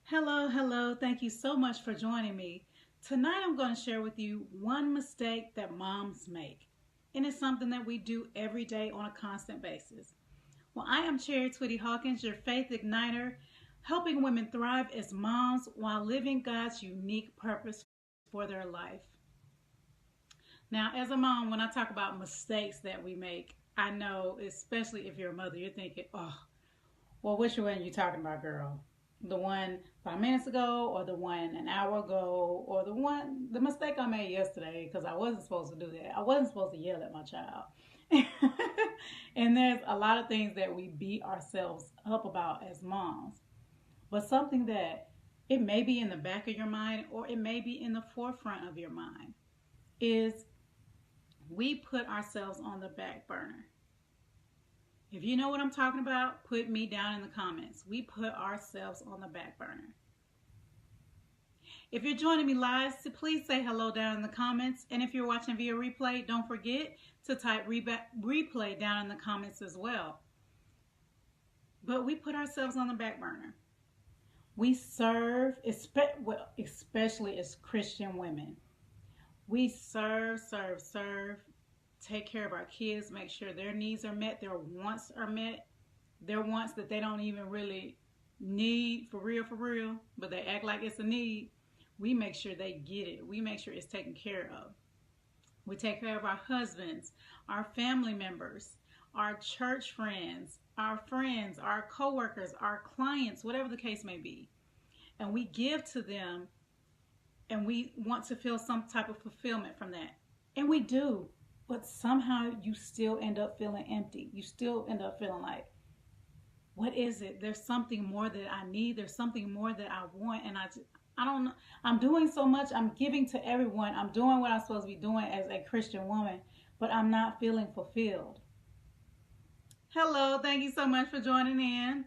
Hello, hello. Thank you so much for joining me. Tonight I'm going to share with you one mistake that moms make. And it's something that we do every day on a constant basis. Well, I am Twitty-Hawkins, your faith igniter, helping women thrive as moms while living God's unique purpose for their life. Now, as a mom, when I talk about mistakes that we make, I know, especially if you're a mother, you're thinking, oh, well, which one are you talking about, girl? The one 5 minutes ago, or the one an hour ago, or the mistake I made yesterday, because I wasn't supposed to do that. I wasn't supposed to yell at my child. And there's a lot of things that we beat ourselves up about as moms. But something that it may be in the back of your mind, or it may be in the forefront of your mind, is we put ourselves on the back burner. If you know what I'm talking about, put me down in the comments. We put ourselves on the back burner. If you're joining me live, so please say hello down in the comments. And if you're watching via replay, don't forget to type replay down in the comments as well. But we put ourselves on the back burner. We serve, especially as Christian women. We serve, take care of our kids, make sure their needs are met, their wants are met, their wants that they don't even really need for real, but they act like it's a need. We make sure they get it. We make sure it's taken care of. We take care of our husbands, our family members, our church friends, our co-workers, our clients, whatever the case may be. And we give to them, and we want to feel some type of fulfillment from that. And we do. But somehow you still end up feeling empty. You still end up feeling like, what is it? There's something more that I need. There's something more that I want. And I don't know. I'm doing so much. I'm giving to everyone. I'm doing what I'm supposed to be doing as a Christian woman. But I'm not feeling fulfilled. Hello. Thank you so much for joining in.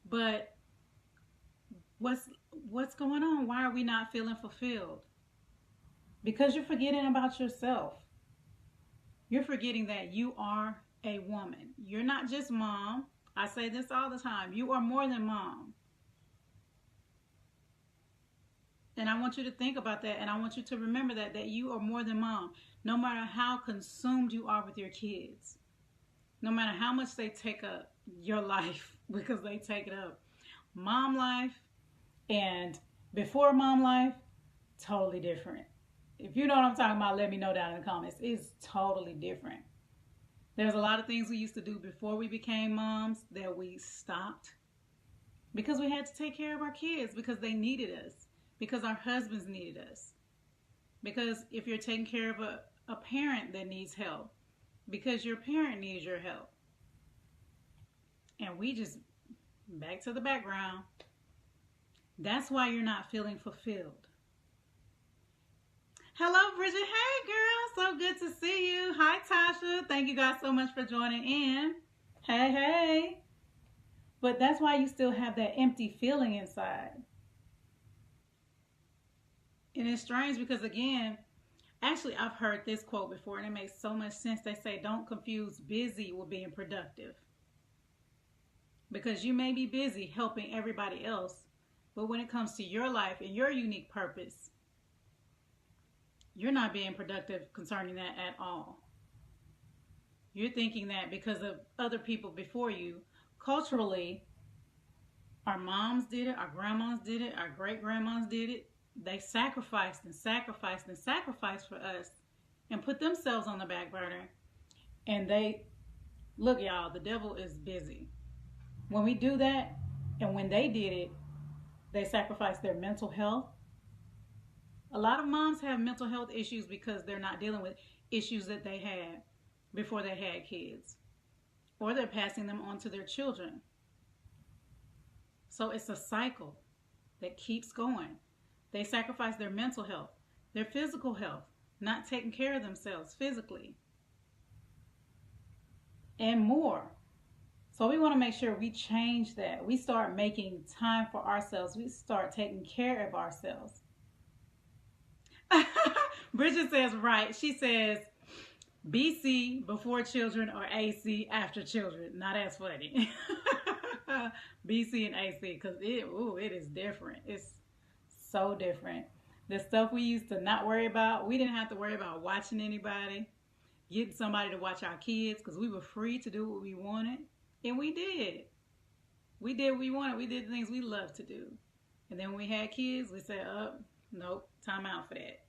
But what's going on? Why are we not feeling fulfilled? Because you're forgetting about yourself. You're forgetting that you are a woman. You're not just mom. I say this all the time. You are more than mom. And I want you to think about that, and I want you to remember that you are more than mom. No matter how consumed you are with your kids. No matter how much they take up your life, because they take it up. Mom life and before mom life, totally different. If you know what I'm talking about, let me know down in the comments. It's totally different. There's a lot of things we used to do before we became moms that we stopped because we had to take care of our kids, because they needed us, because our husbands needed us, because if you're taking care of a parent that needs help, because your parent needs your help. And we just, back to the background. That's why you're not feeling fulfilled. Hello, Bridget. Hey, girl. So good to see you. Hi, Tasha. Thank you guys so much for joining in. Hey. But that's why you still have that empty feeling inside. And it's strange because, again, actually, I've heard this quote before, and it makes so much sense. They say, don't confuse busy with being productive. Because you may be busy helping everybody else, but when it comes to your life and your unique purpose, you're not being productive concerning that at all. You're thinking that because of other people before you, culturally, our moms did it, our grandmas did it, our great-grandmas did it. They sacrificed and sacrificed and sacrificed for us and put themselves on the back burner. And look, y'all, the devil is busy. When we do that, and when they did it, they sacrificed their mental health. A lot of moms have mental health issues because they're not dealing with issues that they had before they had kids. Or they're passing them on to their children. So it's a cycle that keeps going. They sacrifice their mental health, their physical health, not taking care of themselves physically, and more. So we want to make sure we change that. We start making time for ourselves. We start taking care of ourselves. Bridget says, right. She says, BC before children or AC after children. Now that's funny. BC and AC, because it is different. It's so different. The stuff we used to not worry about, we didn't have to worry about watching anybody, getting somebody to watch our kids, because we were free to do what we wanted. And we did. We did what we wanted. We did the things we loved to do. And then when we had kids, we said, nope, time out for that.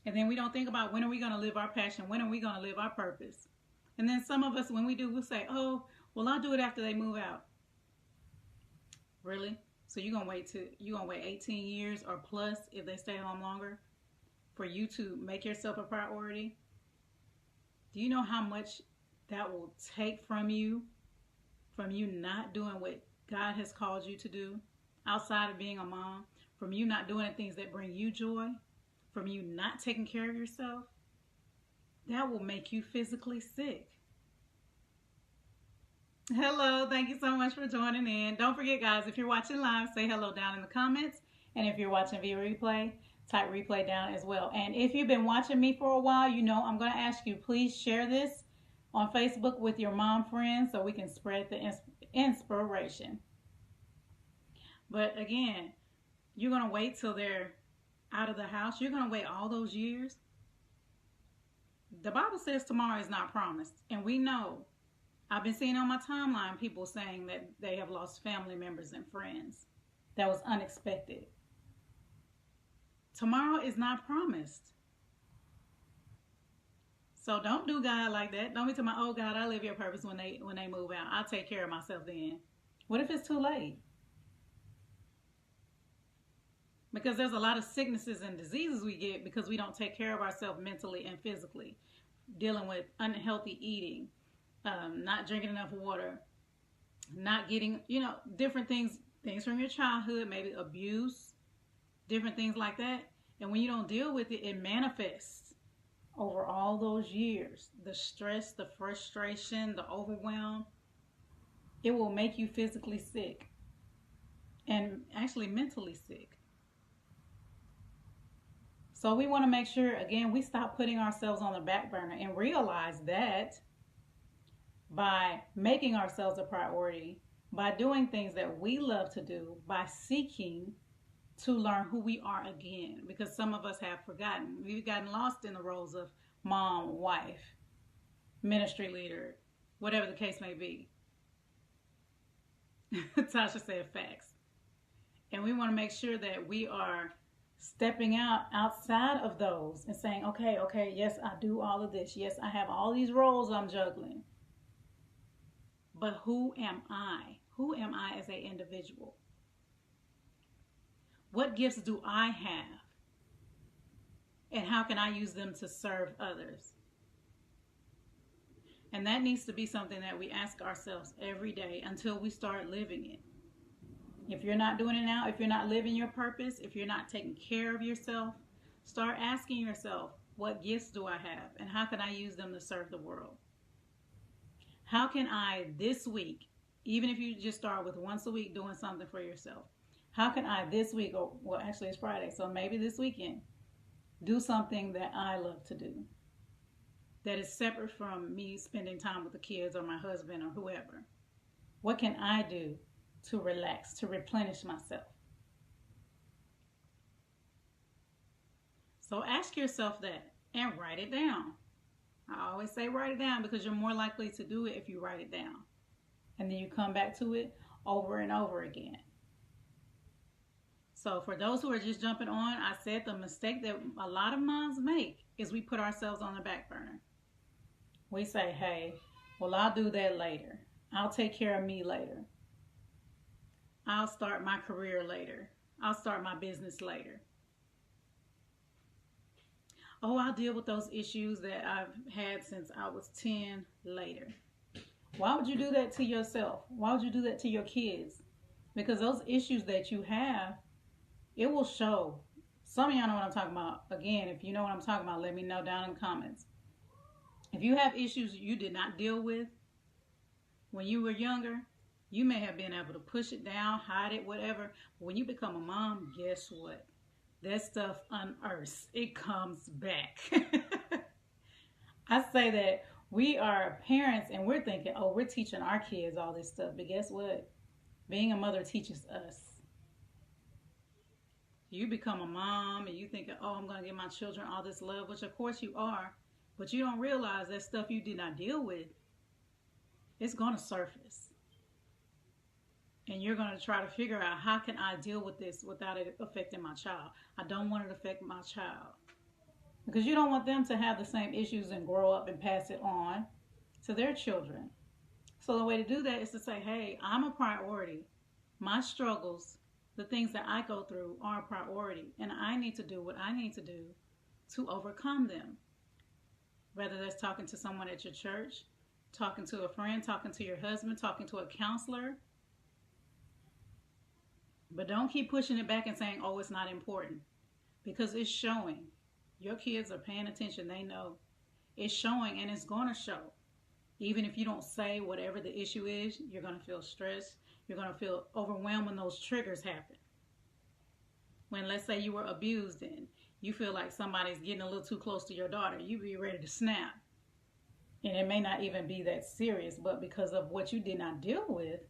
And then we don't think about, when are we going to live our passion? When are we going to live our purpose? And then some of us, when we do, we'll say, oh, well, I'll do it after they move out. Really? So you're gonna wait 18 years or plus, if they stay home longer, for you to make yourself a priority? Do you know how much that will take from you not doing what God has called you to do outside of being a mom, from you not doing the things that bring you joy, from you not taking care of yourself? That will make you physically sick. Hello, thank you so much for joining in. Don't forget, guys, if you're watching live, say hello down in the comments. And if you're watching via replay, type replay down as well. And if you've been watching me for a while, you know I'm going to ask you, please share this on Facebook with your mom friends so we can spread the inspiration. But again, you're going to wait till they're out of the house. You're going to wait all those years. The Bible says tomorrow is not promised. And we know. I've been seeing on my timeline people saying that they have lost family members and friends. That was unexpected. Tomorrow is not promised. So don't do God like that. Don't be telling me, oh God, I live your purpose when they move out. I'll take care of myself then. What if it's too late? Because there's a lot of sicknesses and diseases we get because we don't take care of ourselves mentally and physically. Dealing with unhealthy eating. Not drinking enough water, not getting, different things from your childhood, maybe abuse, different things like that. And when you don't deal with it, it manifests over all those years. The stress, the frustration, the overwhelm, it will make you physically sick and actually mentally sick. So we want to make sure, again, we stop putting ourselves on the back burner and realize that by making ourselves a priority, by doing things that we love to do, by seeking to learn who we are again. Because some of us have forgotten. We've gotten lost in the roles of mom, wife, ministry leader, whatever the case may be. Tasha said facts. And we want to make sure that we are stepping outside of those and saying, okay, yes, I do all of this. Yes, I have all these roles I'm juggling. But who am I? Who am I as an individual? What gifts do I have? And how can I use them to serve others? And that needs to be something that we ask ourselves every day until we start living it. If you're not doing it now, if you're not living your purpose, if you're not taking care of yourself, start asking yourself, what gifts do I have? And how can I use them to serve the world? How can I this week, even if you just start with once a week doing something for yourself, how can I this week, or well, actually it's Friday, so maybe this weekend, do something that I love to do that is separate from me spending time with the kids or my husband or whoever? What can I do to relax, to replenish myself? So ask yourself that and write it down. I always say write it down because you're more likely to do it if you write it down. And then you come back to it over and over again. So for those who are just jumping on, I said the mistake that a lot of moms make is we put ourselves on the back burner. We say, hey, well, I'll do that later. I'll take care of me later. I'll start my career later. I'll start my business later. Oh, I'll deal with those issues that I've had since I was 10 later. Why would you do that to yourself? Why would you do that to your kids? Because those issues that you have, it will show. Some of y'all know what I'm talking about. Again, if you know what I'm talking about, let me know down in the comments. If you have issues you did not deal with when you were younger, you may have been able to push it down, hide it, whatever. But when you become a mom, guess what? That stuff unearths. It comes back. I say that We are parents and we're thinking, oh, we're teaching our kids all this stuff. But guess what? Being a mother teaches us. You become a mom and you think, oh, I'm going to give my children all this love, which of course you are. But you don't realize that stuff you did not deal with, it's going to surface. And you're going to try to figure out, how can I deal with this without it affecting my child? I don't want it to affect my child. Because you don't want them to have the same issues and grow up and pass it on to their children. So the way to do that is to say, hey, I'm a priority. My struggles, the things that I go through are a priority. And I need to do what I need to do to overcome them. Whether that's talking to someone at your church, talking to a friend, talking to your husband, talking to a counselor. But don't keep pushing it back and saying, oh, it's not important. Because it's showing. Your kids are paying attention. They know. It's showing and it's going to show. Even if you don't say whatever the issue is, you're going to feel stressed. You're going to feel overwhelmed when those triggers happen. When, let's say, you were abused and you feel like somebody's getting a little too close to your daughter, you be ready to snap. And it may not even be that serious, but because of what you did not deal with,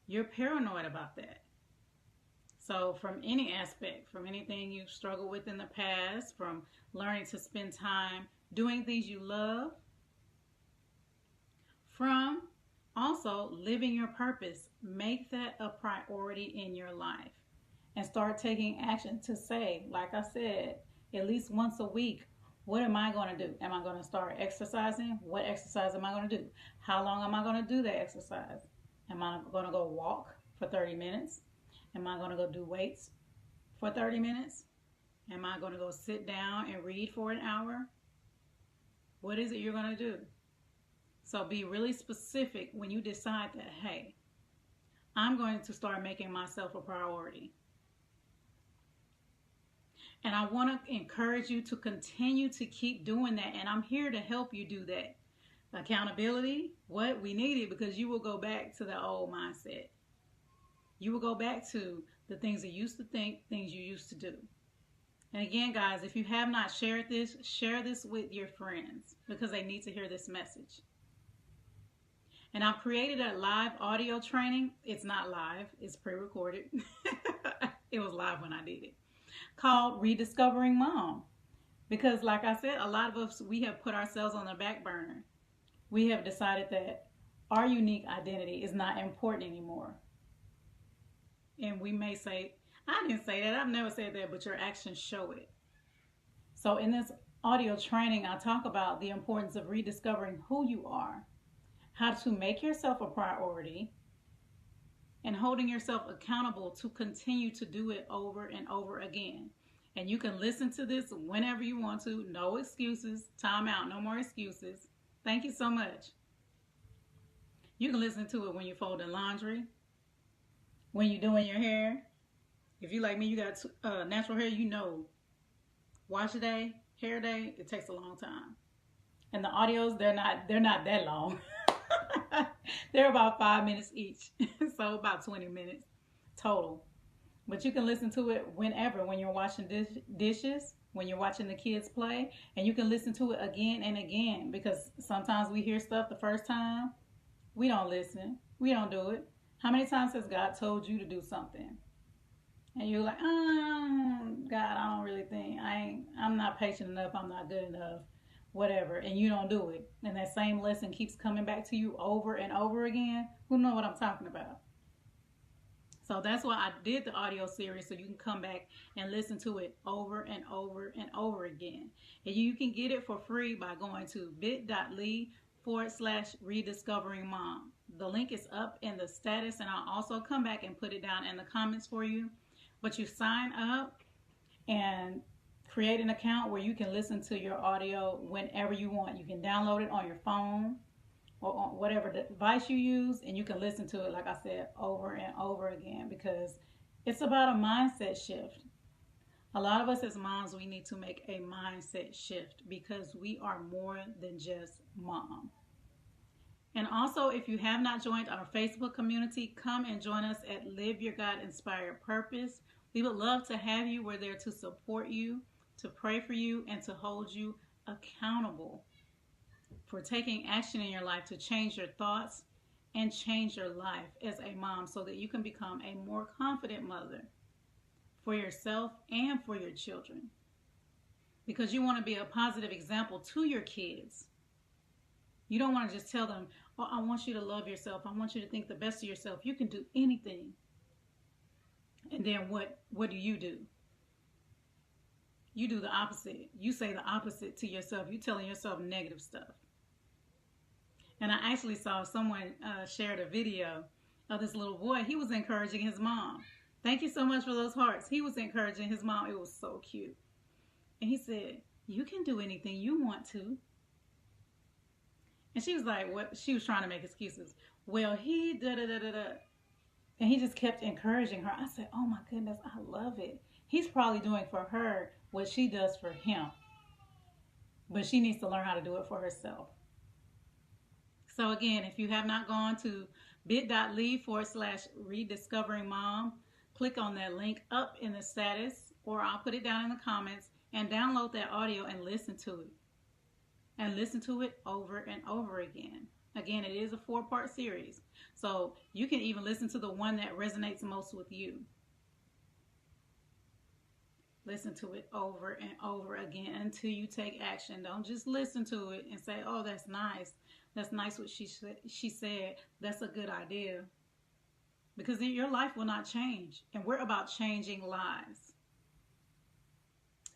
you're paranoid about that. So from any aspect, from anything you've struggled with in the past, from learning to spend time doing things you love, from also living your purpose, make that a priority in your life and start taking action to say, like I said, at least once a week, what am I going to do? Am I going to start exercising? What exercise am I going to do? How long am I going to do that exercise? Am I going to go walk for 30 minutes? Am I going to go do weights for 30 minutes? Am I going to go sit down and read for an hour? What is it you're going to do? So be really specific when you decide that, hey, I'm going to start making myself a priority. And I want to encourage you to continue to keep doing that. And I'm here to help you do that. Accountability, what we need it, because you will go back to the old mindset. You will go back to the things you used to think, things you used to do. And again, guys, if you have not shared this, share this with your friends because they need to hear this message. And I've created a live audio training. It's not live, it's pre-recorded. It was live when I did it. Called Rediscovering Mom. Because like I said, a lot of us, we have put ourselves on the back burner. We have decided that our unique identity is not important anymore. And we may say, I didn't say that, I've never said that, but your actions show it. So in this audio training, I talk about the importance of rediscovering who you are, how to make yourself a priority, and holding yourself accountable to continue to do it over and over again. And you can listen to this whenever you want to. No excuses. Time out. No more excuses. Thank you so much. You can listen to it when you're folding laundry, when you're doing your hair. If you like me, you got natural hair, you know, wash a day, hair day, it takes a long time. And the audios, they're not that long. They're about 5 minutes each. So about 20 minutes total. But you can listen to it whenever, when you're washing dishes, when you're watching the kids play, and you can listen to it again and again, because sometimes we hear stuff the first time, we don't listen, we don't do it. How many times has God told you to do something? And you're like, God, I don't really think, I'm not patient enough, I'm not good enough, whatever, and you don't do it. And that same lesson keeps coming back to you over and over again. Who knows what I'm talking about? So that's why I did the audio series, so you can come back and listen to it over and over and over again. And you can get it for free by going to bit.ly/rediscoveringmom. The link is up in the status, and I'll also come back and put it down in the comments for you. But you sign up and create an account where you can listen to your audio whenever you want. You can download it on your phone or on whatever device you use, and you can listen to it, like I said, over and over again, because it's about a mindset shift. A lot of us as moms, we need to make a mindset shift because we are more than just mom. And also, if you have not joined our Facebook community, come and join us at Live Your God Inspired Purpose. We would love to have you. We're there to support you, to pray for you, and to hold you accountable. for taking action in your life to change your thoughts and change your life as a mom so that you can become a more confident mother for yourself and for your children. Because you want to be a positive example to your kids. You don't want to just tell them, oh, I want you to love yourself. I want you to think the best of yourself. You can do anything. And then what do? You do the opposite. You say the opposite to yourself. You're telling yourself negative stuff. And I actually saw someone shared a video of this little boy. He was encouraging his mom. Thank you so much for those hearts. He was encouraging his mom. It was so cute. And he said, you can do anything you want to. And she was like, what? She was trying to make excuses. Well, he da-da-da-da-da. And he just kept encouraging her. I said, oh my goodness, I love it. He's probably doing for her what she does for him. But she needs to learn how to do it for herself. So again, if you have not gone to bit.ly/rediscoveringmom, click on that link up in the status, or I'll put it down in the comments, and download that audio and listen to it. And listen to it over and over again. Again, it is a 4-part series. So you can even listen to the one that resonates most with you. Listen to it over and over again until you take action. Don't just listen to it and say, oh, that's nice. That's nice what she said. That's a good idea. Because your life will not change. And we're about changing lives.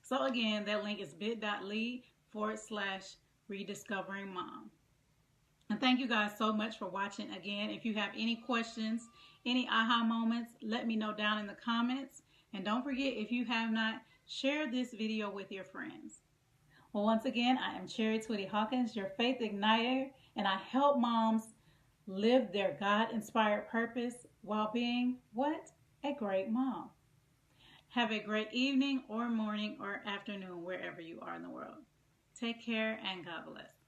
So again, that link is bit.ly/rediscoveringmom. And thank you guys so much for watching. Again, if you have any questions, any aha moments, let me know down in the comments. And don't forget, if you have not, share this video with your friends. Well, once again, I am Cherry Twitty-Hawkins, your faith igniter, and I help moms live their God-inspired purpose while being, what? A great mom. Have a great evening or morning or afternoon wherever you are in the world. Take care and God bless.